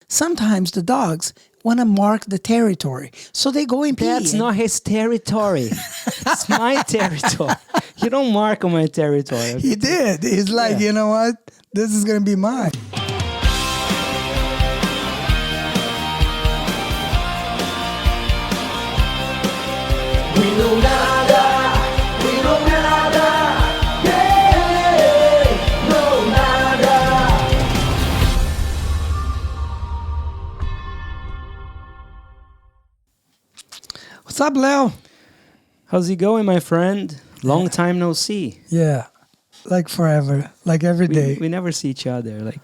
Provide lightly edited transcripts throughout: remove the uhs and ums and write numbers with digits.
Sometimes the dogs want to mark the territory, so they go and pee. That's not his territory. It's my territory. You don't mark on my territory. He did. He's like, you know what? This is going to be mine. We know nada, we know nada, yeah, no nada. What's up, Leo? How's it going, my friend? Long time no see. Yeah, like forever, like every day. We never see each other. Like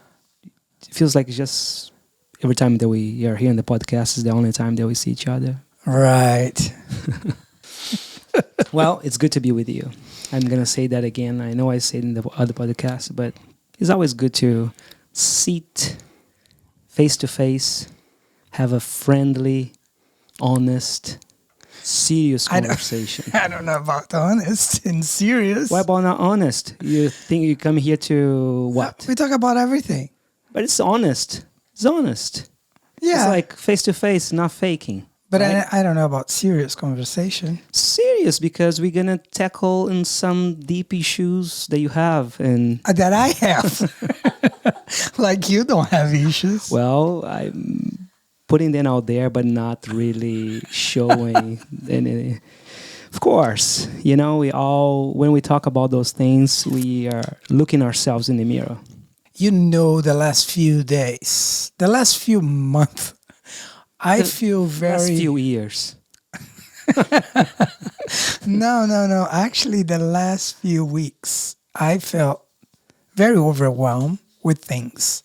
it feels like it's just every time that we are here in the podcast is the only time that we see each other. Right. Well, it's good to be with you. I'm gonna say that again. I know I said in the other podcast, but it's always good to sit face to face, have a friendly, honest, serious conversation. I don't know about honest and serious. Why about not honest? You think you come here to what? We talk about everything. But it's honest. It's honest. Yeah. It's like face to face, not faking. But right? I don't know about serious conversation. Serious, because we're gonna tackle in some deep issues that you have, and That I have. Like you don't have issues. well, I'm putting them out there, but not really showing any. Of course, you know, we all when we talk about those things, we are looking ourselves in the mirror. You know, the last few days, the last few months, I feel Last very... few years. No. Actually, the last few weeks, I felt very overwhelmed with things.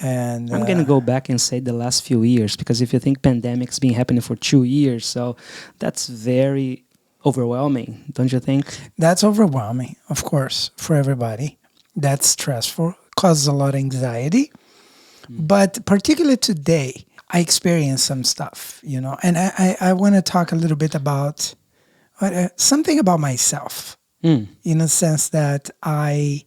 And I'm gonna go back and say the last few years, because if you think pandemic's been happening for 2 years, so that's very overwhelming, don't you think? that's overwhelming, of course, for everybody. That's stressful, causes a lot of anxiety. But particularly today, I experienced some stuff, you know, and I want to talk a little bit about something about myself, in a sense that I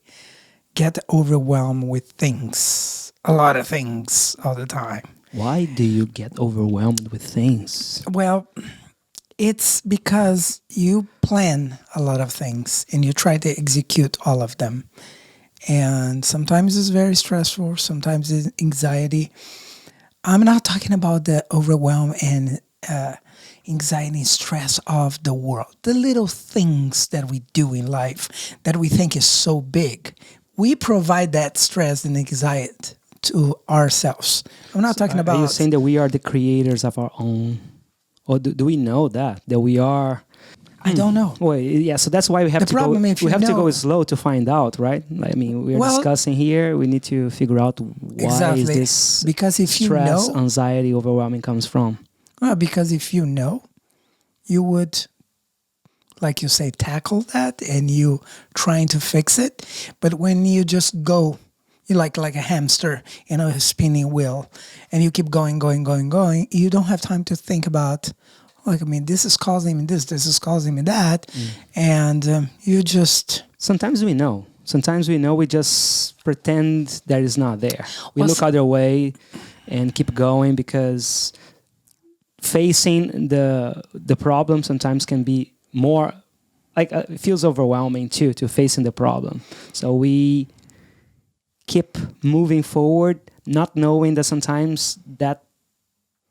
get overwhelmed with things, a lot of things all the time. Why do you get overwhelmed with things? Well, it's because you plan a lot of things and you try to execute all of them. And sometimes it's very stressful, sometimes it's anxiety. I'm not talking about the overwhelm and anxiety and stress of the world. The little things that we do in life that we think is so big. We provide that stress and anxiety to ourselves. I'm not talking about... Are you saying that we are the creators of our own? Or do we know that we are? I don't know. Well, yeah. So that's why we have The to go. problem, if We you have to know- go slow to find out, right? I mean, we are Well- discussing here. We need to figure out why Exactly. is this Because if you stress, know... anxiety, overwhelming comes from. Well, because if you know, you would, like you say, tackle that and you trying to fix it. But when you just go, you're like a hamster in a spinning wheel and you keep going, you don't have time to think about, like, I mean, this is causing me this is causing me that. And you just... Sometimes we know. Sometimes we know. We just pretend that it's not there. We Well, look other way and keep going, because facing the problem sometimes can be more like it feels overwhelming too, to facing the problem. So we keep moving forward, not knowing that sometimes that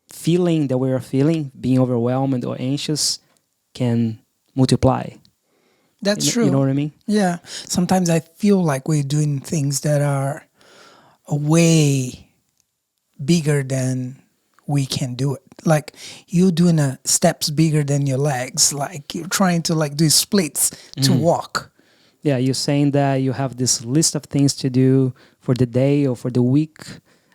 feeling that we're feeling, being overwhelmed or anxious, can multiply. That's You true. know what I mean? Yeah. Sometimes I feel like we're doing things that are way bigger than we can do it. Like you doing steps bigger than your legs. Like you're trying to like do splits to walk. Yeah, you're saying that you have this list of things to do for the day or for the week,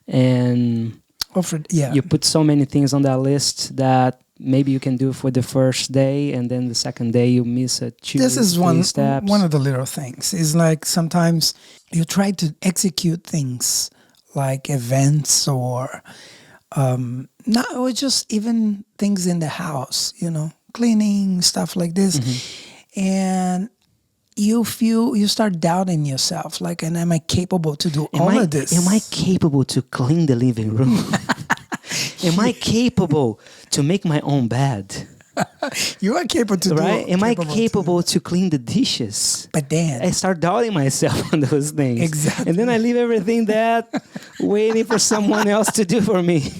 and Or for, yeah. you put so many things on that list that maybe you can do for the first day, and then the second day you miss a two, This is three steps. one of the little things. Is like sometimes you try to execute things like events or not, or just even things in the house, you know, cleaning, stuff like this. And you start doubting yourself. Like, and am I capable to do all of this? Am I capable to clean the living room? Am I capable to make my own bed? You are capable to Right? do. Am I to- capable to clean the dishes? But Dan, I start doubting myself on those things. Exactly. And then I leave everything that waiting for someone else to do for me.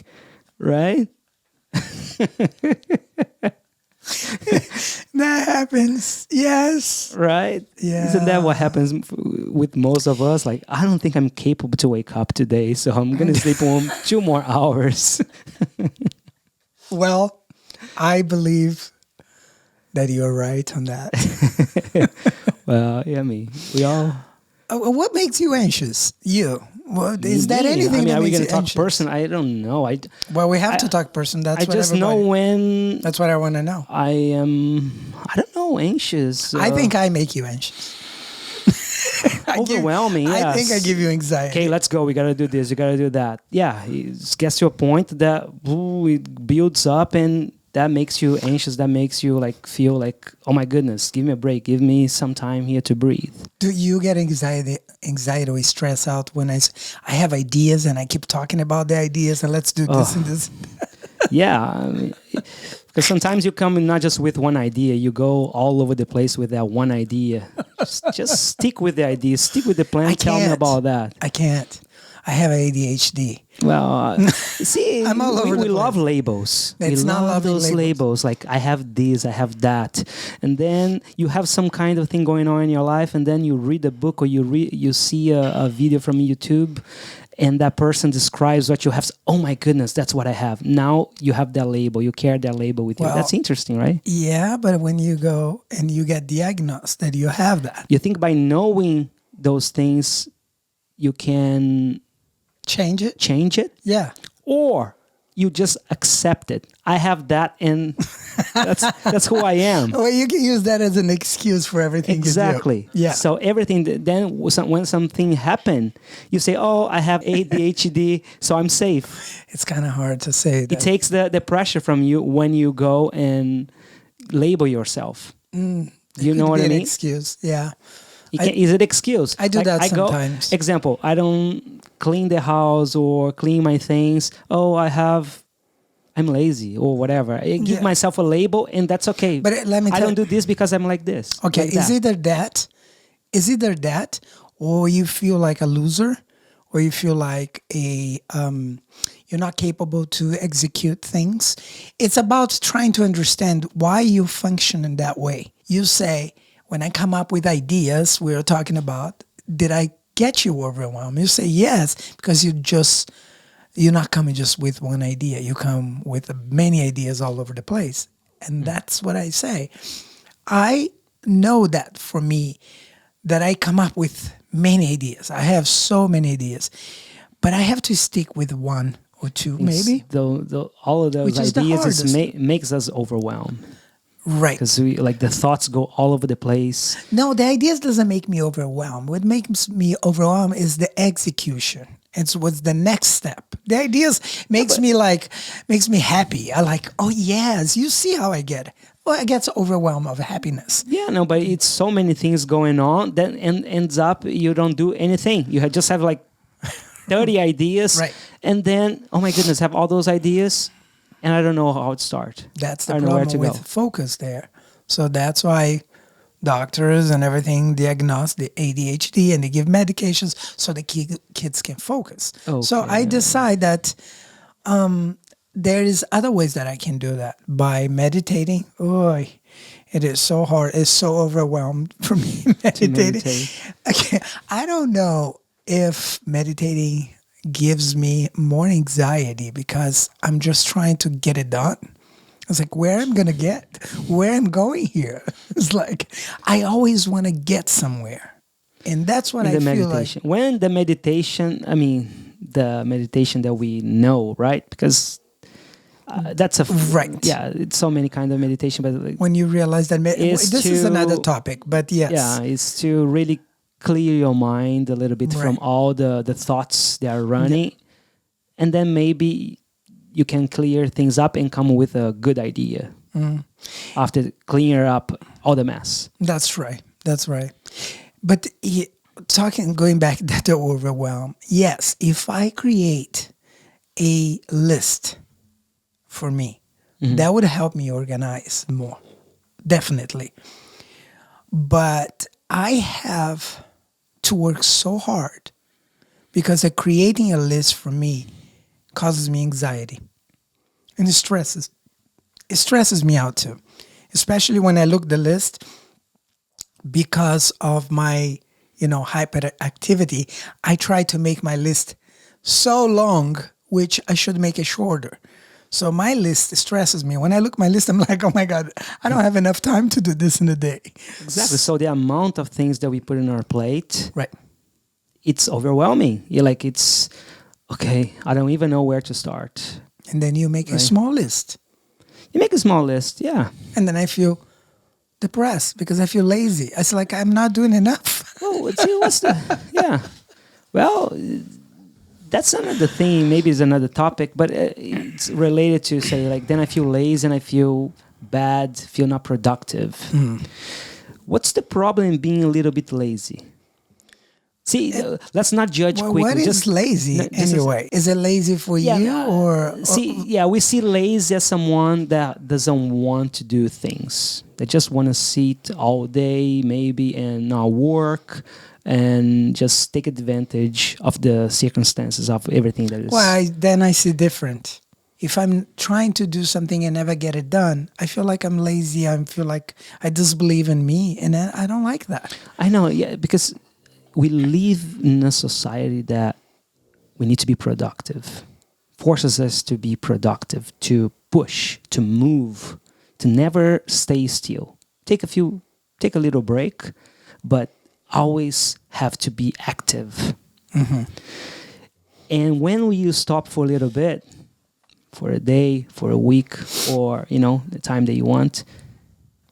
Right? that happens. Yes. Right? Yeah. Isn't that what happens with most of us? Like, I don't think I'm capable to wake up today, so I'm going to sleep 2 more hours. Well, I believe that you're right on that. Well, yeah, we all. What makes you anxious? You. Well, is that Me. anything I mean, that are we makes going you to talk anxious? person? I don't know. Well, we have to talk person. That's I what just know everybody- when That's what I want to know. I am. I don't know, anxious. I think I make you anxious. Overwhelming, I think I yes. give you anxiety. okay, let's go. We gotta do this. You gotta do that. Yeah, it gets to a point that it builds up, and that makes you anxious. That makes you like feel like, oh my goodness, give me a break. Give me some time here to breathe. Do you get anxiety or stress out when I have ideas and I keep talking about the ideas and let's do this and this? Yeah, because sometimes you come in not just with one idea. You go all over the place with that one idea. just stick with the idea. Stick with the plan. I Tell me can't. about that. I can't. I have ADHD. Well, see, I'm all over we the love place. labels. It's we not love loving those labels. Like, I have this, I have that. And then you have some kind of thing going on in your life, and then you read a book or you see a video from YouTube, and that person describes what you have. Oh my goodness, that's what I have. Now you have that label. You carry that label with you. Well, That's interesting, right? Yeah, but when you go and you get diagnosed that you have that, You think by knowing those things, you can change it. change it? Yeah. Or you just accept it. I have that, and that's who I am. Well, you can use that as an excuse for everything Exactly. you do. Yeah. So everything then when something happen, you say, "Oh, I have ADHD, so I'm safe." It's kind of hard to say that. It takes the pressure from you when you go and label yourself. You know Could what be I an mean? excuse. Yeah. Is it excuse? I do that I go, sometimes. example, I don't clean the house or clean my things. Oh, I'm lazy or whatever. I give Yeah. myself a label, and that's okay. But let me I tell- don't do this because I'm like this. Okay, like is that. either that, or you feel like a loser, or you feel like you're not capable to execute things. It's about trying to understand why you function in that way. You say, when I come up with ideas, we were talking about, did I get you overwhelmed? You say yes, because you're not coming just with one idea. You come with many ideas all over the place. And that's what I say. I know that for me, that I come up with many ideas. I have so many ideas, but I have to stick with one or two, maybe. All of those Which is the ideas hardest. makes us overwhelmed Right. because the thoughts go all over the place. No, the ideas doesn't make me overwhelmed. What makes me overwhelmed is the execution. It's what's the next step. The ideas makes me happy. I like, oh yes, you see how I get it. Well, I get overwhelmed of happiness. Yeah, no, but it's so many things going on that ends up you don't do anything. You just have like 30 ideas, Right. and then oh my goodness, have all those ideas, and I don't know how to start. That's the I don't know where problem to with go. focus there. So that's why doctors and everything diagnose the ADHD and they give medications so the kids can focus. So I decide that there is other ways that I can do that by meditating. Oh, it is so hard. It's so overwhelmed for me meditating. meditate. Okay, I don't know if meditating gives me more anxiety because I'm just trying to get it done. It's like where I'm going here. It's like I always want to get somewhere, and that's what I The feel meditation. When the meditation, I mean the meditation that we know, right? Because that's a Right. Yeah, it's so many kind of meditation, but like, when you realize that Is this is to- another topic. But yes, yeah, it's to really clear your mind a little bit from Right. all the thoughts that are running, and then maybe you can clear things up and come with a good idea Mm. after clear up all the mess. that's right. That's right. But going back to the overwhelm, yes, if I create a list for me, that would help me organize more, definitely. But I have to work so hard because creating a list for me causes me anxiety, and it stresses me out too, especially when I look the list because of my hyperactivity. I try to make my list so long, which I should make it shorter. So my list stresses me. When I look at my list, I'm like, oh my God, I don't have enough time to do this in a day. Exactly. So the amount of things that we put in our plate, Right. it's overwhelming. You're like, it's okay. I don't even know where to start. And then you make a small list. You make a small list, yeah. And then I feel depressed because I feel lazy. It's like I'm not doing enough. Oh, see, what's the yeah? Well, that's another thing. Maybe it's another topic, but it's related to say like then I feel lazy and I feel bad, feel not productive. What's the problem in being a little bit lazy? See, let's not judge quickly. What is lazy anyway? Is it lazy for you or? We see lazy as someone that doesn't want to do things. They just want to sit all day, maybe, and not work, and just take advantage of the circumstances of everything that is. Well, then I see different. If I'm trying to do something and never get it done, I feel like I'm lazy. I feel like I disbelieve in me, and I don't like that. I know, yeah, because we live in a society that we need to be productive, forces us to be productive, to push, to move, to never stay still. Take a little break, but always have to be active. And when you stop for a little bit, for a day, for a week, or the time that you want,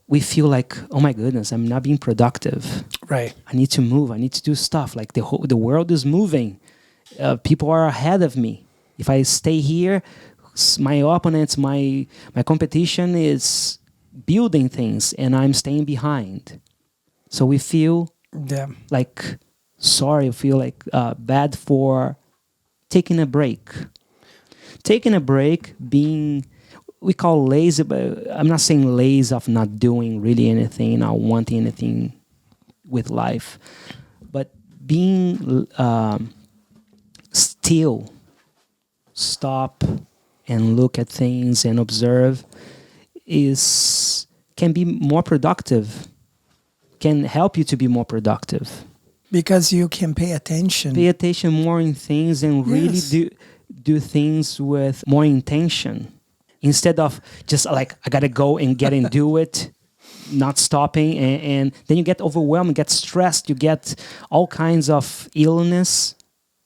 we feel like, oh my goodness, I'm not being productive. Right. I need to move. I need to do stuff. Like the world is moving. People are ahead of me. If I stay here, my opponents, my competition is building things, and I'm staying behind. So we feel like sorry. We feel like bad for taking a break. Taking a break, being. We call lazy, but I'm not saying lazy of not doing really anything, not wanting anything with life, but being still, stop and look at things and observe can be more productive, can help you to be more productive. Because you can pay attention. Pay attention more in things and really do things with more intention. Instead of just like, I got to go and get and do it, not stopping. And then you get overwhelmed, get stressed, you get all kinds of illness,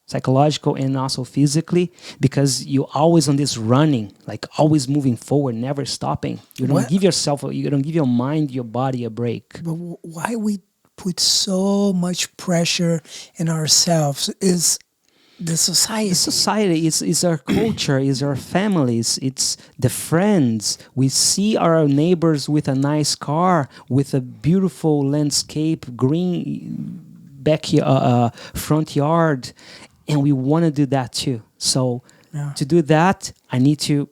psychological and also physically, because you're always on this running, like always moving forward, never stopping. You don't give your mind, your body a break. But why we put so much pressure in ourselves is the society. The society is our culture, is our families, it's the friends. We see our neighbors with a nice car, with a beautiful landscape, green front yard, and we want to do that too. So to do that, I need to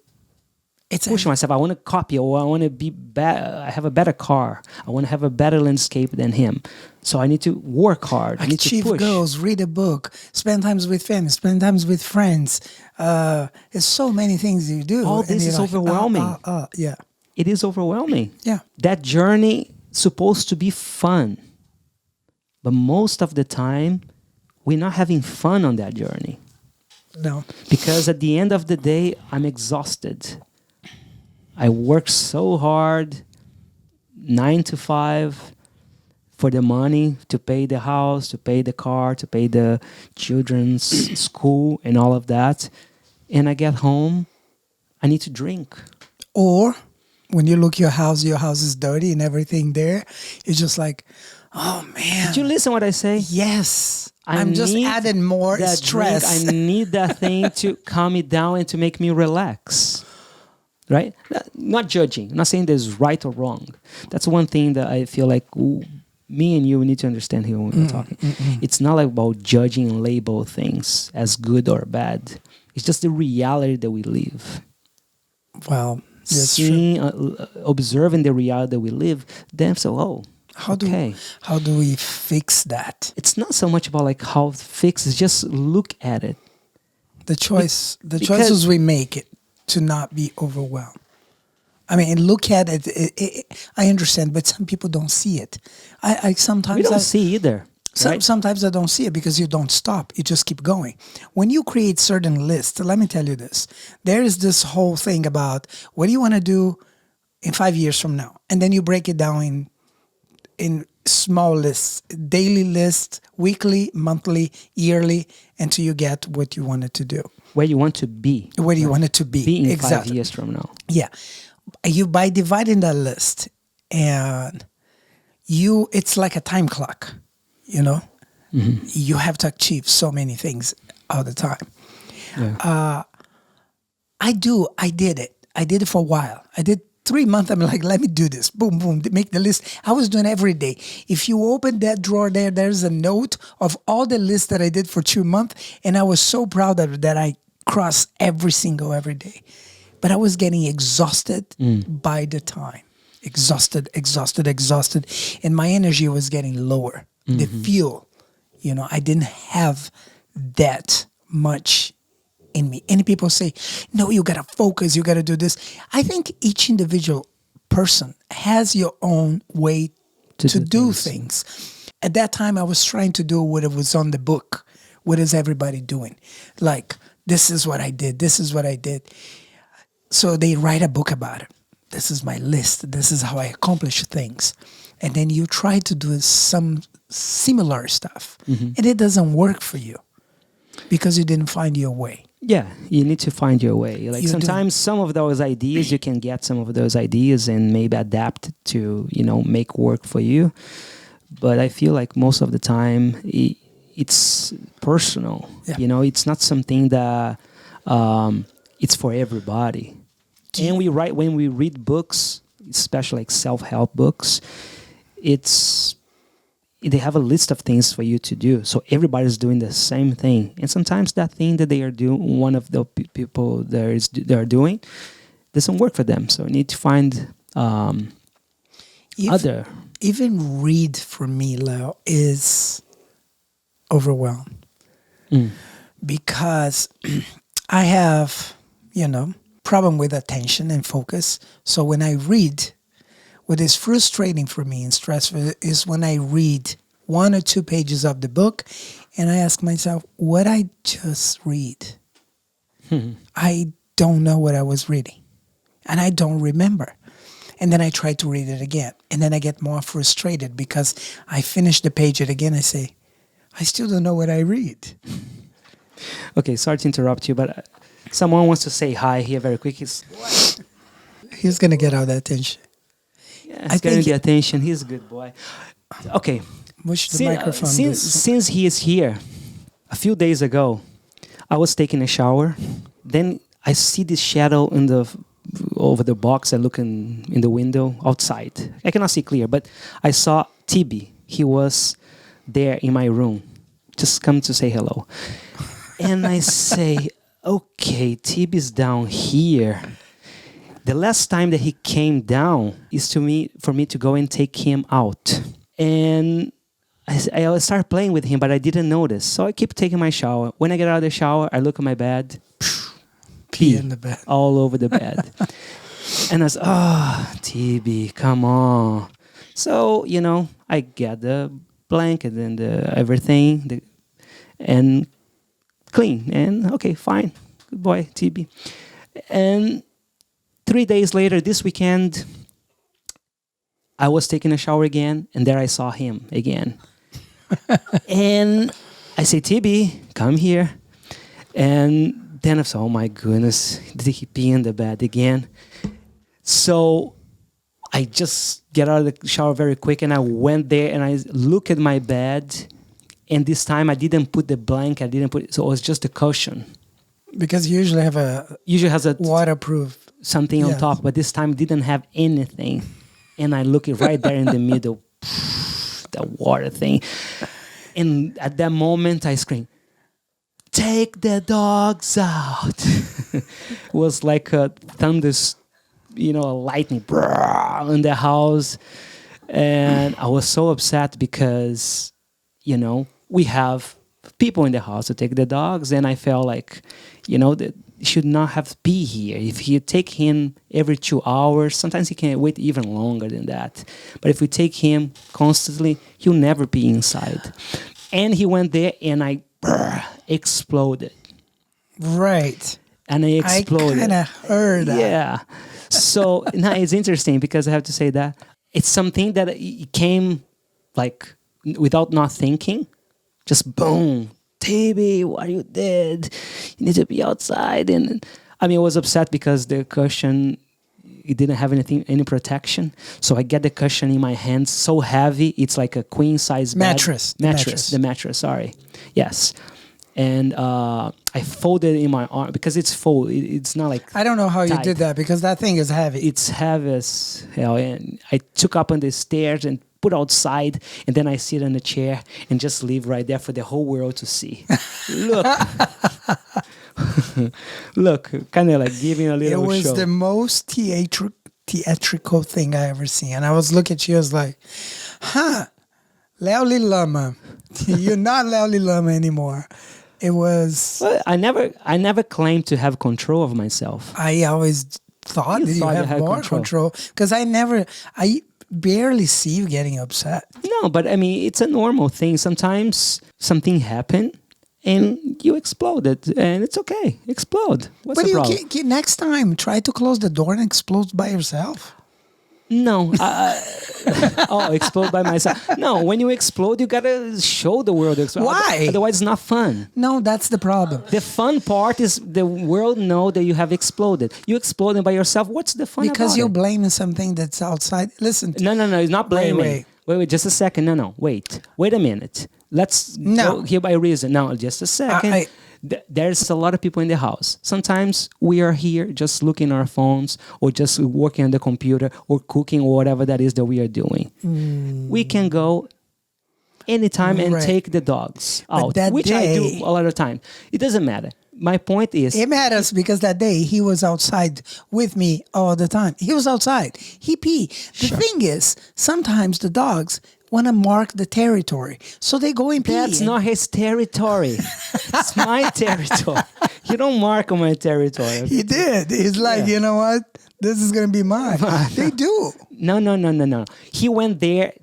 push myself. I want to copy, or I want to be I have a better car. I want to have a better landscape than him. So I need to work hard. I need to achieve push. goals, read a book, spend times with family, spend times with friends. There's so many things you do. All this is overwhelming. Yeah. It is overwhelming. Yeah. That journey is supposed to be fun. But most of the time, we're not having fun on that journey. No. Because at the end of the day, I'm exhausted. I work so hard, 9 to 5, for the money to pay the house, to pay the car, to pay the children's school and all of that. And I get home, I need to drink. Or when you look your house is dirty and everything there. It's just like, oh man. Did you listen what I say? Yes. I'm just adding more stress. Drink. I need that thing to calm me down and to make me relax. Right? Not judging. I'm not saying there's right or wrong. That's one thing that I feel like me and you, we need to understand here when we're talking. It's not like about judging and label things as good or bad. It's just the reality that we live. Well, that's true. Seeing, observing the reality that we live, then so, How okay. do we fix that? It's not so much about like how to fix it, just look at it. The choices because- we make it to not be overwhelmed. I mean, look at it. I understand, but some people don't see it. I sometimes We don't see either. Right? Sometimes I don't see it because you don't stop. You just keep going. When you create certain lists, let me tell you this. There is this whole thing about what do you want to do in 5 years from now? And then you break it down in small lists, daily lists, weekly, monthly, yearly, until you get what you wanted to do. Where you want to be. Where you want it to be. Be in 5 exactly. years from now. Yeah. You by dividing that list and it's like a time clock, you know? You have to achieve so many things all the time. Yeah. I did it. I did it for a while. I did 3 months. I'm like, let me do this. Boom, boom, make the list. I was doing every day. If you open that drawer there's a note of all the lists that I did for 2 months. And I was so proud of it that I crossed every day. But I was getting exhausted by the time. Exhausted. And my energy was getting lower. The fuel, I didn't have that much in me. And people say, no, you got to focus. You got to do this. I think each individual person has your own way to do things. At that time, I was trying to do what it was on the book. What is everybody doing? Like, this is what I did. This is what I did. So they write a book about it. This is my list. This is how I accomplish things. And then you try to do some similar stuff. And it doesn't work for you because you didn't find your way. Yeah, you need to find your way. Like You do. sometimes some of those ideas, you can get some of those ideas and maybe adapt to, make work for you. But I feel like most of the time it's personal. Yeah. It's not something that it's for everybody. And when we read books, especially like self-help books, they have a list of things for you to do. So everybody's doing the same thing. And sometimes that thing that they are doing, one of the people they are doing, doesn't work for them. So you need to find other. Even read for me, Leo, is overwhelmed. Because I have, problem with attention and focus. So when I read, what is frustrating for me and stressful is when I read 1 or 2 pages of the book and I ask myself, what I just read? I don't know what I was reading and I don't remember. And then I try to read it again. And then I get more frustrated because I finish the page again. I say, I still don't know what I read. Okay, sorry to interrupt you, but someone wants to say hi here very quick. He's going to get all the attention. Yeah, he's getting the attention. He's a good boy. Okay. Push the microphone. Since he is here, a few days ago, I was taking a shower. Then I see this shadow over the box. I look in the window outside. I cannot see clear, but I saw TB. He was there in my room. Just come to say hello. And I say, okay, TB's down here. The last time that he came down is for me to go and take him out. And I started playing with him, but I didn't notice. So I keep taking my shower. When I get out of the shower, I look at my bed. Pee in the bed. All over the bed. And I was, TB, come on. So, I get the blanket and everything and clean. And okay, fine. Good boy, TB. And 3 days later, this weekend, I was taking a shower again, and there I saw him again. And I say, TB, come here. And then I said, oh my goodness, did he pee in the bed again? So I just get out of the shower very quick, and I went there, and I look at my bed, and this time I didn't put the blanket, so it was just a cushion. Because you usually have usually has a waterproof something on top, but this time didn't have anything. And I look it right there in the middle. that water thing. And at that moment, I screamed, "Take the dogs out!" It was like a thunder, a lightning in the house. And I was so upset because, we have people in the house to take the dogs. And I felt like, that he should not have to be here. If you take him every 2 hours, sometimes he can wait even longer than that. But if we take him constantly, he'll never be inside. And he went there and I exploded. Right. And I exploded. I kind of heard that. Yeah. So now it's interesting because I have to say that it's something that it came like without not thinking, just boom. "TB, what you did? You need to be outside." And I was upset because the cushion, it didn't have any protection. So I get the cushion in my hands so heavy, it's like a queen size Mattress. The mattress, sorry. Yes. And I folded in my arm because it's full. It's not like I don't know how you tight. did that because that thing is heavy. It's heavy as hell. And I took up on the stairs and put outside, and then I sit on a chair and just leave right there for the whole world to see. Look. Look, kind of like giving a It little was show. the most theatrical thing I ever seen. And I was looking at you, I was like, Lauli Lama. You're not Lauli Lama anymore. It was... Well, I never claimed to have control of myself. I always thought You that you thought you have had more control. Because I barely see you getting upset. No, but it's a normal thing. Sometimes something happened and you exploded, and it's okay. Explode. What's But the you problem? next time, try to close the door and explode by yourself. No. Explode by myself. No, when you explode, you gotta show the world. Why? Otherwise, it's not fun. No, that's the problem. The fun part is the world know that you have exploded. You exploded by yourself. What's the fun Because about you're it? blaming something that's outside. Listen, No, it's not blaming. Wait. Wait, just a second. No, wait a minute. Let's go here by reason. No, just a second. There's a lot of people in the house. Sometimes we are here just looking at our phones or just working on the computer or cooking or whatever that is that we are doing. We can go anytime and Right. take the dogs out, that which I day- do a lot of time. It doesn't matter. My point is, it matters because that day he was outside with me all the time. He was outside. He pee. The thing is, sometimes the dogs want to mark the territory, so they go and pee. that's not his territory. It's my territory. You don't mark on my territory. He did. He's like, Yeah. you know what? This is gonna be mine. They do. No. He went there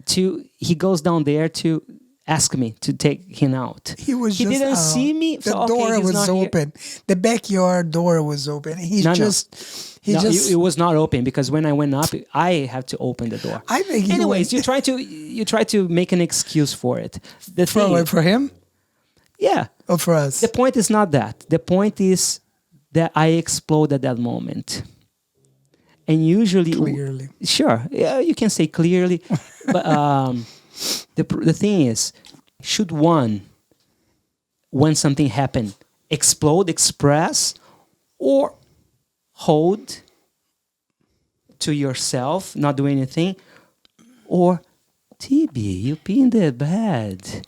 he goes down there to ask me to take him out. He was. He just didn't out. see me. The so, okay, door he's was not here. open. The backyard door was open. He No. just. He No, just. it was not open because when I went up, I had to open the door. I think he Anyways, went- you try to make an excuse for it. The thing, for him yeah. or for us. The point is not that. The point is that I explode at that moment. And usually, Clearly. sure, yeah, you can say clearly, but the thing is, should one, when something happened, explode, express, or hold to yourself, not do anything, or TB, you pee in the bed.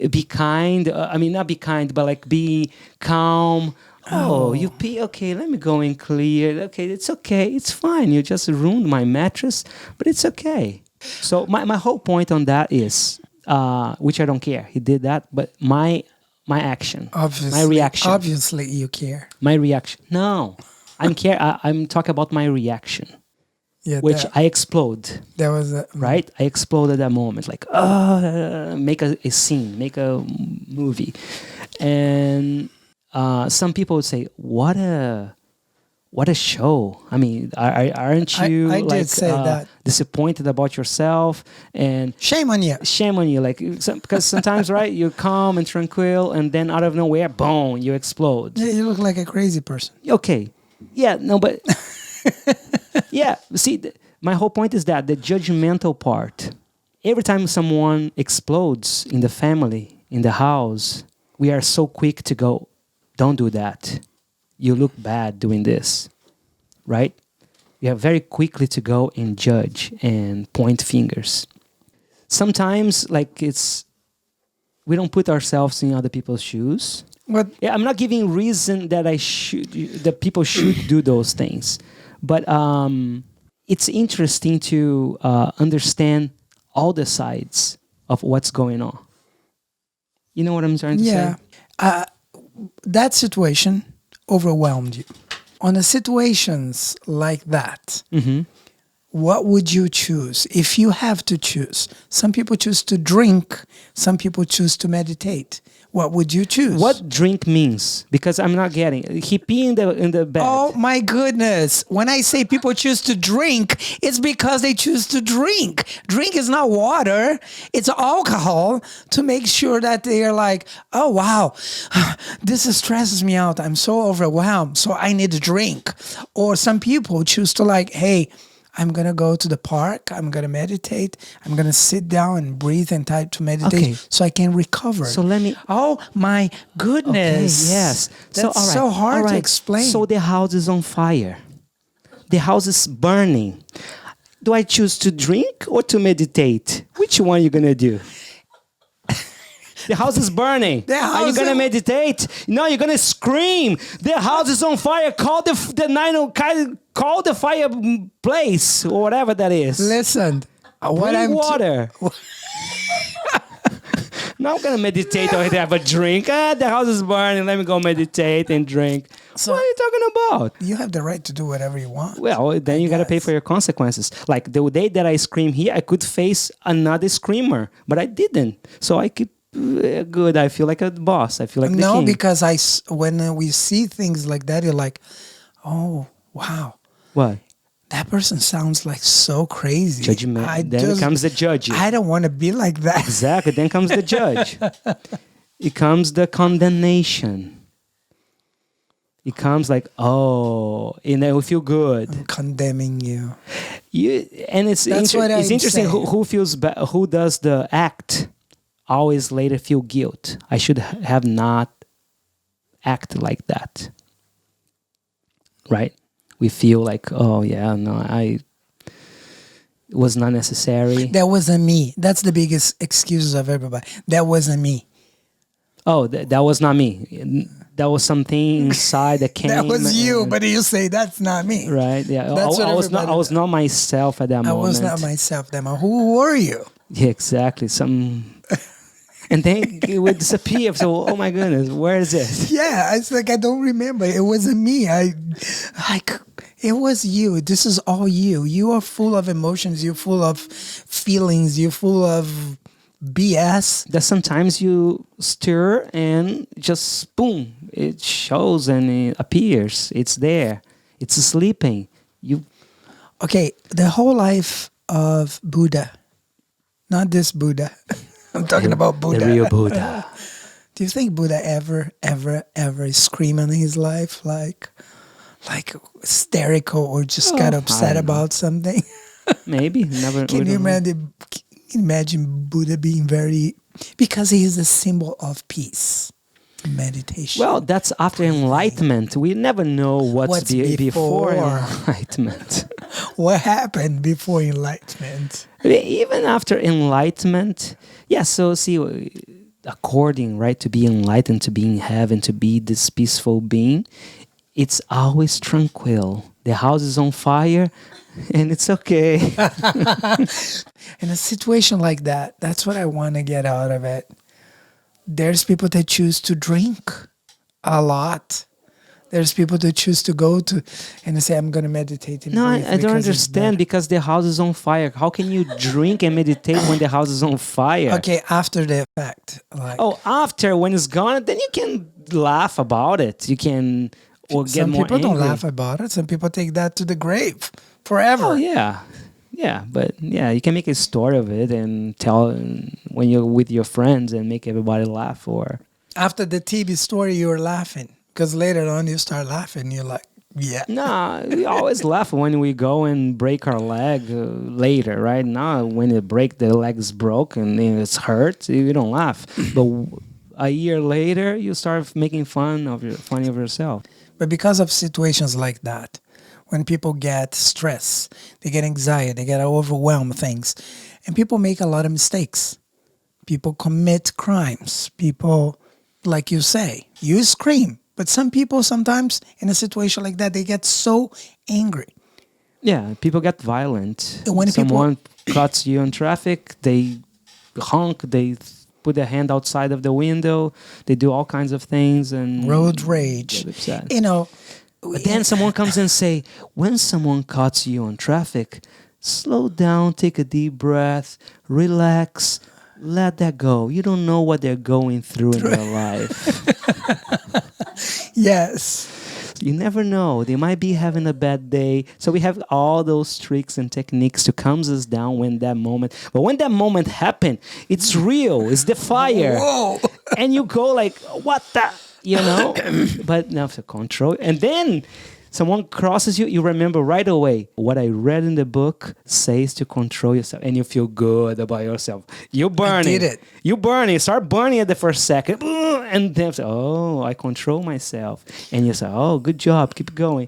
Be kind. Not be kind, but like be calm. Oh, you pee. Okay, let me go and clear. Okay, it's okay. It's fine. You just ruined my mattress, but it's okay. So my whole point on that is, which I don't care. He did that, but my action, Obviously, my reaction, Obviously, you care. my reaction. No, I'm talking about my reaction, Yeah, which that, I explode. that was a, Right? I exploded that moment, like, make a scene, make a movie. And some people would say, what a show. I mean, aren't you I did say that. disappointed about yourself? And Shame on you. shame on you, like, because sometimes, right, you're calm and tranquil, and then out of nowhere, boom, you explode. You look like a crazy person. Okay. Yeah, no, but yeah, see, my whole point is that the judgmental part, every time someone explodes in the family, in the house, we are so quick to go, don't do that. You look bad doing this, right? We are very quickly to go and judge and point fingers. sometimes like we don't put ourselves in other people's shoes. What? Yeah, I'm not giving reason that people should do those things, but it's interesting to understand all the sides of what's going on. You know what I'm trying to Yeah. say? That situation overwhelmed you. On the situations like that, what would you choose if you have to choose? Some people choose to drink. Some people choose to meditate. What would you choose? What drink means? Because I'm not getting it. He pee in the bed. Oh my goodness. When I say people choose to drink, it's because they choose to drink. Drink is not water, it's alcohol to make sure that they are like, oh wow, this stresses me out. I'm so overwhelmed, so I need a drink. Or some people choose to like, hey, I'm going to go to the park. I'm going to meditate. I'm going to sit down and breathe and try to meditate Okay. so I can recover. So let me. Oh my goodness. Okay, yes. That's all right, so hard all to right. explain. So the house is on fire. The house is burning. Do I choose to drink or to meditate? Which one are you going to do? The house is burning. The Are you house going to is- meditate? No, you're going to scream. The house is on fire. Call call the fire place or whatever that is. Listen, what Bring I'm water. Now I'm gonna meditate or have a drink. The house is burning. Let me go meditate and drink. So- what are you talking about? you have the right to do whatever you want. Well, then you gotta pay guess. for your consequences. Like the day that I scream here, I could face another screamer, but I didn't. So I keep good. I feel like a boss. I feel like the No, king. because when we see things like that, you're like, oh wow, What? that person sounds like so crazy. Judgment. Then comes the judge. I don't want to be like that. Exactly. Then comes the judge. It comes the condemnation. It comes like, oh, and I will feel good. I'm condemning you. And it's That's what it's I'm interesting saying. who feels who does the act always later feel guilt. I should have not acted like that. Right? We feel like, oh yeah, no, it was not necessary. That wasn't me. That's the biggest excuses of everybody. That wasn't me. Oh, that was not me. That was something inside that came. That was you, and- but you say that's not me. right. Yeah, That's what I was not. I everybody was not myself at that I moment. was not myself. Then who were you? Yeah, exactly. And then it would disappear. So, oh my goodness, where is it? Yeah, it's like I don't remember. It wasn't me. It was you. This is all you. You are full of emotions. You're full of feelings. You're full of BS. That sometimes you stir and just boom, it shows and it appears. It's there. It's sleeping. You Okay, the whole life of Buddha, not this Buddha. I'm talking about Buddha. the real Buddha. Do you think Buddha ever screamed in his life like hysterical or just got I upset don't know. about something? Maybe never. Can you imagine Buddha being very, because he is a symbol of peace, meditation. Well, that's after enlightenment. We never know what's before before. enlightenment. What happened before enlightenment? Even after enlightenment, yeah. So see, according right to be enlightened, to be in heaven, to be this peaceful being, it's always tranquil. The house is on fire, and it's okay. In a situation like that, that's what I want to get out of it. There's people that choose to drink a lot. There's people that choose to go to and they say, I'm going to meditate. And No, breathe I don't because it's understand, better." because the house is on fire. How can you drink and meditate when the house is on fire? Okay, after the fact. Like, Oh, after, when it's gone, then you can laugh about it. You can or get some more people don't angry. laugh about it. Some people take that to the grave forever. Oh yeah, yeah, but yeah, you can make a story of it and tell when you're with your friends and make everybody laugh. Or After the TB story, you were laughing because later on you start laughing. You're like, yeah. nah, we always laugh when we go and break our leg later, right? Now, when the leg is broken and it's hurt, you don't laugh. But a year later, you start making fun of yourself. But because of situations like that, when people get stress, they get anxiety, they get overwhelmed things, and people make a lot of mistakes. People commit crimes. People, like you say, you scream. But some people sometimes in a situation like that, they get so angry. Yeah, people get violent. When Someone cuts you in traffic, they honk, they put their hand outside of the window, they do all kinds of things and Road rage. get upset. You know, But then someone comes and say, when someone cuts you on traffic, slow down, take a deep breath, relax, let that go. You don't know what they're going through in their life. yes. You never know. They might be having a bad day. So we have all those tricks and techniques to calm us down when that moment. But when that moment happened, it's real. It's the fire. Whoa. And you go like, what the, you know? But now to control. And then someone crosses you, you remember right away what I read in the book says to control yourself, and you feel good about yourself. You're burning. did it. You burning. Start burning at the first second, and then say, "Oh, I control myself." And you say, "Oh, good job. Keep going."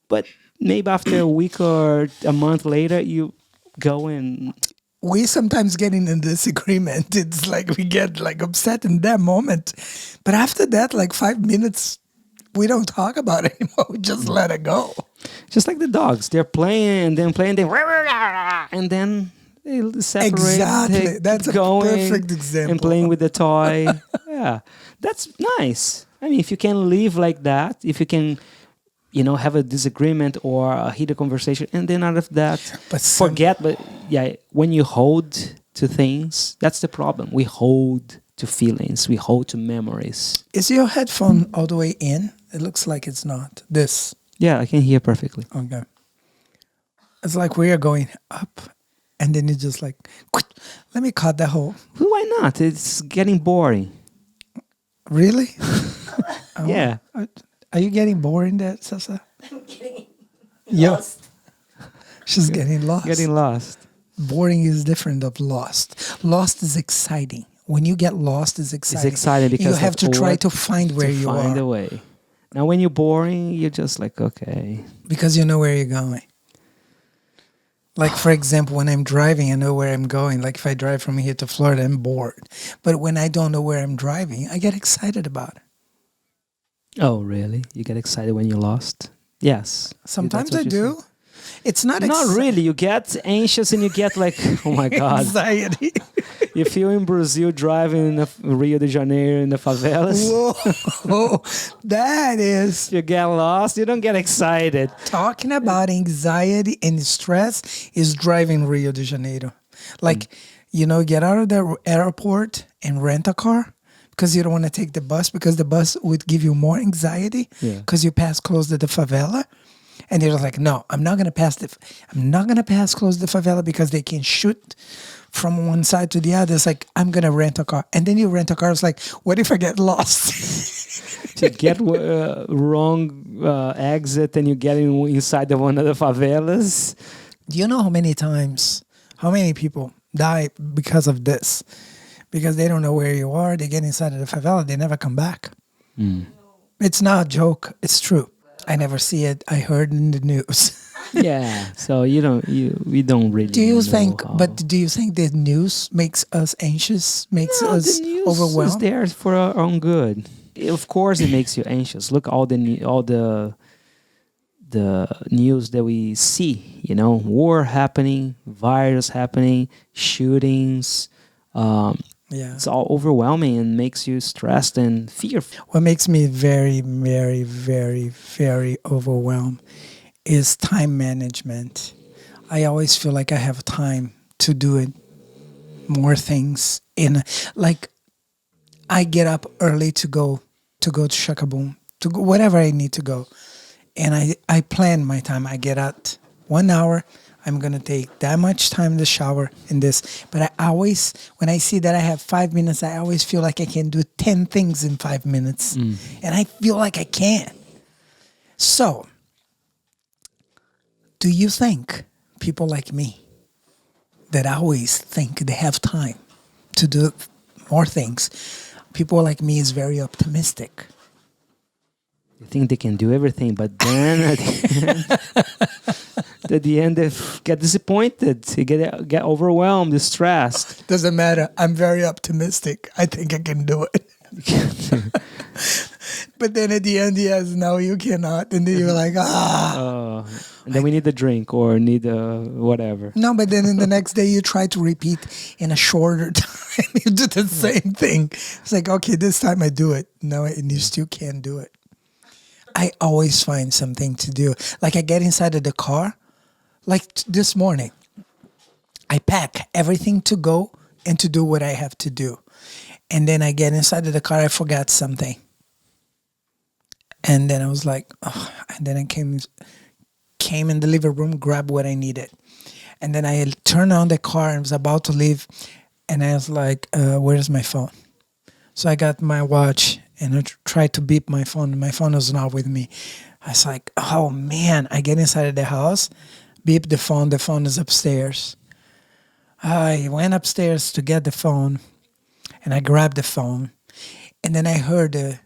But maybe after a week or a month later, you go and We sometimes get in a disagreement. It's like we get like upset in that moment. But after that, like 5 minutes, we don't talk about it anymore. We just let it go. just like the dogs, they're playing and then playing, and then they separate. Exactly. They That's keep a going perfect example. And playing with the toy. Yeah, that's nice. I mean, if you can live like that, if you can, have a disagreement or a heated conversation, and then out of that, But forget. But yeah, when you hold to things, that's the problem. We hold to feelings. We hold to memories. Is your headphone all the way in? It looks like it's not. This. Yeah, I can hear perfectly. Okay. It's like we are going up, and then it's just like, "Quit. Let me cut that hole." Why not? It's getting boring. Really? Oh, Yeah. Are you getting bored there, Sasa? I'm getting Yeah. lost. She's getting lost. Getting lost. Boring is different of lost. Lost is exciting. When you get lost, it's exciting. It's exciting because you have to try what- to find where to you find are a way. Now, when you're boring, you're just like, okay. because you know where you're going. Like, for example, when I'm driving, I know where I'm going. Like, if I drive from here to Florida, I'm bored. But when I don't know where I'm driving, I get excited about it. Oh, really? You get excited when you're lost? Yes. Sometimes That's I what you do. It's not say. Not really. You get anxious and you get like, oh my God. anxiety. You feel in Brazil driving in Rio de Janeiro in the favelas. Whoa, that is You get lost. You don't get excited. talking about anxiety and stress is driving Rio de Janeiro. Like, get out of the airport and rent a car because you don't want to take the bus because the bus would give you more anxiety Yeah. because you pass close to the favela. And you're just like, no, I'm not gonna pass close to the favela because they can shoot from one side to the other. It's like, I'm gonna rent a car. And then you rent a car. It's like, what if I get lost? To get wrong exit and you get inside of one of the favelas. Do you know how many people die because of this? Because they don't know where you are. They get inside of the favela. They never come back. It's not a joke. It's true. I never see it. I heard in the news. Yeah. So we don't really. Do you know think? how. But do you think the news makes us anxious? Makes us the news is overwhelmed? there for our own good. Of course, it makes you anxious. Look, all the news that we see. War happening, virus happening, shootings. Yeah. It's all overwhelming and makes you stressed and fearful. What makes me very, very, very, very overwhelmed is time management. I always feel like I have time to do it, more things like I get up early to go to Shakaboom, to go wherever I need to go. And I plan my time. I get out 1 hour. I'm going to take that much time to shower in this. But I always, when I see that I have 5 minutes, I always feel like I can do 10 things in 5 minutes. And I feel like I can. So, do you think people like me that always think they have time to do more things, people like me is very optimistic? they think they can do everything, but then at the end they get disappointed, they get overwhelmed, stressed. Doesn't matter. I'm very optimistic. I think I can do it. But then at the end, yes, no, you cannot. And then you're like, And then we need a drink or need a whatever. No, but then in the next day, you try to repeat in a shorter time. You do the same thing. It's like, okay, this time I do it. No, and you still can't do it. I always find something to do. Like I get inside of the car, like this morning, I pack everything to go and to do what I have to do. And then I get inside of the car, I forgot something. And then I was like, oh, and then I came in the living room, grabbed what I needed. And then I turned on the car and was about to leave. And I was like, where's my phone? So I got my watch and I tried to beep my phone. My phone was not with me. I was like, oh man, I get inside of the house, beep the phone is upstairs. I went upstairs to get the phone and I grabbed the phone. And then I heard,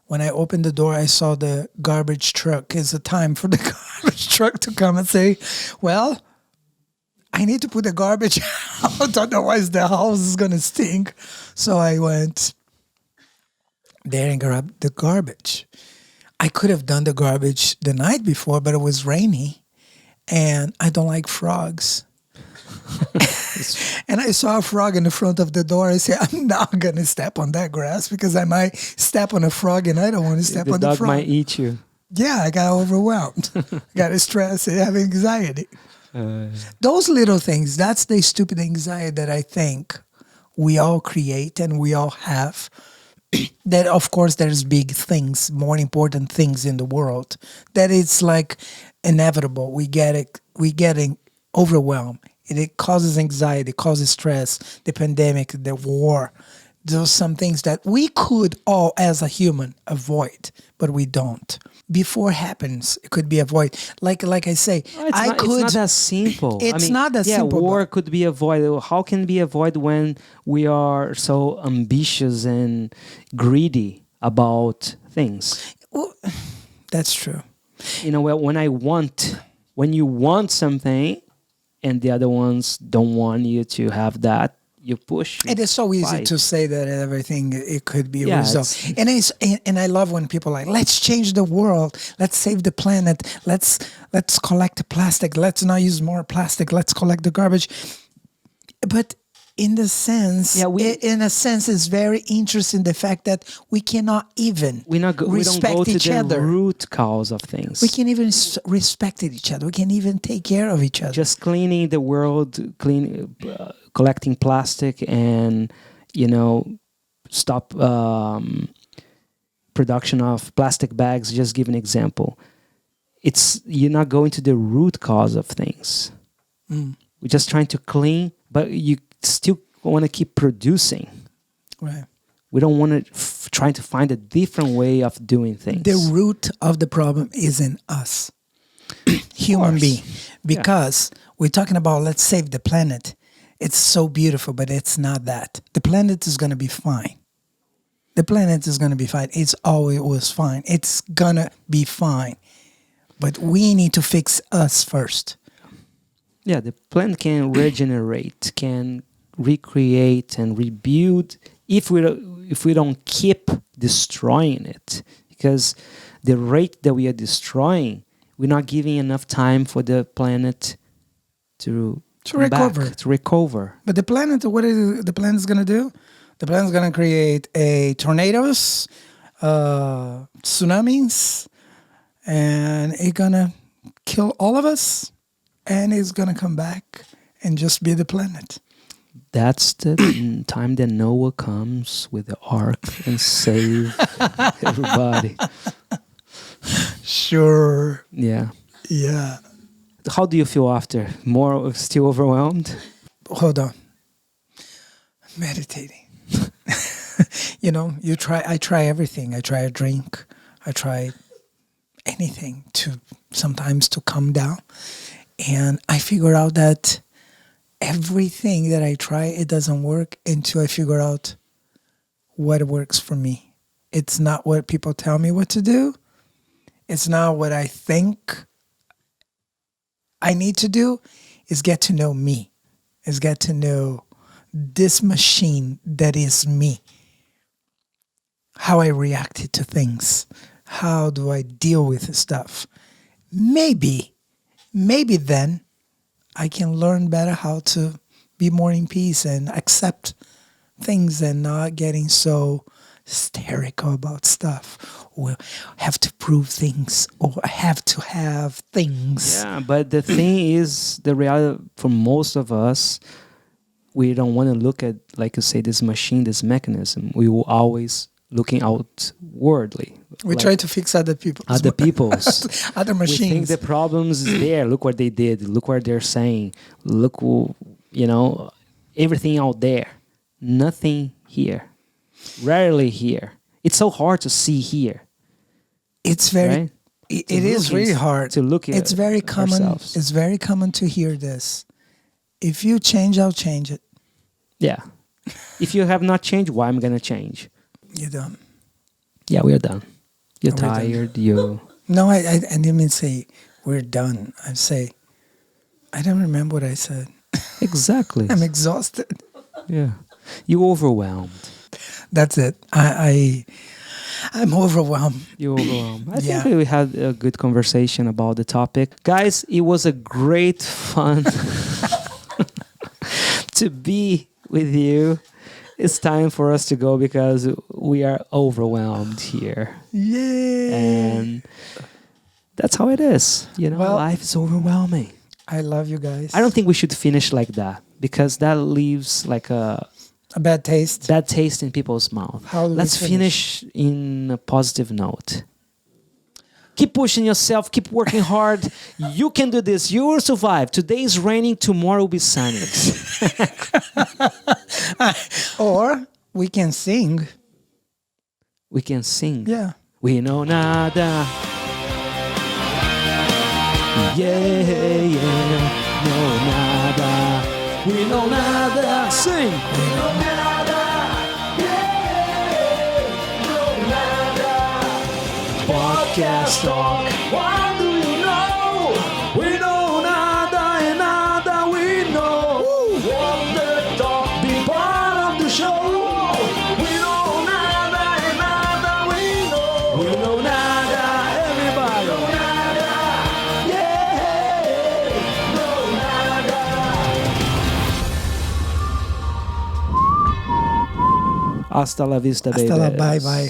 when I opened the door, I saw the garbage truck. It's the time for the garbage truck to come and say, well, I need to put the garbage out, otherwise the house is going to stink. So I went there and grabbed the garbage. I could have done the garbage the night before, but it was rainy and I don't like frogs. And I saw a frog in the front of the door. I said, I'm not going to step on that grass because I might step on a frog and I don't want to step on the frog. The dog might eat you. Yeah, I got overwhelmed. Got stressed and have anxiety. Those little things, that's the stupid anxiety that I think we all create and we all have. That, of course, there's big things, more important things in the world. That it's like inevitable. We get overwhelmed. It causes anxiety, causes stress, the pandemic, the war. Those some things that we could all, as a human, avoid, but we don't. Before it happens, it could be avoided. Like I say, It's not that simple. It's not that simple. War could be avoided. How can it be avoided when we are so ambitious and greedy about things? Well, that's true. You know, when you want something, and the other ones don't want you to have that, you push. It is so easy fight. to say that everything it could be Yeah, resolved. And I love when people are like, let's change the world, let's save the planet, let's collect plastic, let's not use more plastic, let's collect the garbage. But in a sense, it's very interesting the fact that we cannot even we don't go to each the other. root cause of things. We can't even respect each other. We can't even take care of each other. Just cleaning the world, collecting plastic, and stop production of plastic bags. Just give an example. You're not going to the root cause of things. We're just trying to clean, but you still want to keep producing. Right. We don't want to try to find a different way of doing things. The root of the problem is in us, human being, because we're talking about let's save the planet. It's so beautiful, but it's not that. The planet is going to be fine. The planet is going to be fine. It's always fine. It's going to be fine. But we need to fix us first. Yeah, the plant can regenerate, can recreate and rebuild if we don't keep destroying it. Because the rate that we are destroying, we're not giving enough time for the planet to recover. But the planet, what is the planet going to do? The planet is going to create tornadoes, tsunamis, and it's going to kill all of us. And it's going to come back and just be the planet. That's the time that Noah comes with the ark and save everybody. Sure. Yeah. Yeah. How do you feel after? Still overwhelmed? Hold on. Meditating. I try everything. I try a drink. I try anything sometimes to calm down. And I figure out that everything that I try, it doesn't work until I figure out what works for me. It's not what people tell me what to do. It's not what I think I need to do. Is get to know me. Is get to know this machine that is me. How I reacted to things. How do I deal with stuff? Maybe then I can learn better how to be more in peace and accept things and not getting so hysterical about stuff or have to prove things or have to have things. Yeah, but the thing is, the reality for most of us, we don't want to look at, like you say, this machine, this mechanism. We will always looking outwardly. We try to fix other people. Other people's. Other We think machines. the problems is there. Look what they did. Look what they're saying. Look, everything out there. Nothing here. Rarely here. It's so hard to see here. It's very Right? it To is look really is- hard. to look at It's very common. ourselves. It's very common to hear this. If you change, I'll change it. Yeah. If you have not changed, why am I gonna change? You don't. Yeah, we are done. You're We're done. tired. You. No, I didn't mean say we're done. I say I don't remember what I said. Exactly. I'm exhausted. Yeah. You overwhelmed. That's it. I'm overwhelmed. You overwhelmed. I Yeah. think we had a good conversation about the topic. Guys, it was a great fun to be with you. It's time for us to go because we are overwhelmed here. Yay! And that's how it is. Well- Life is overwhelming. I love you guys. I don't think we should finish like that because that leaves like a a bad taste. bad taste in people's mouth. How do we Let's finish in a positive note. Keep pushing yourself, keep working hard. You can do this. You will survive. Today is raining, tomorrow will be sunny. Or we can sing. We can sing. Yeah. We know nada. Yeah, no nada. We know nada. Sing. Podcast talk. What do you know? We know nada and nada we know. What the talk be part of the show? We know nada and nada we know. We know nada, everybody. Yeah, no nada. Hasta la vista, baby. Hasta la bye bye.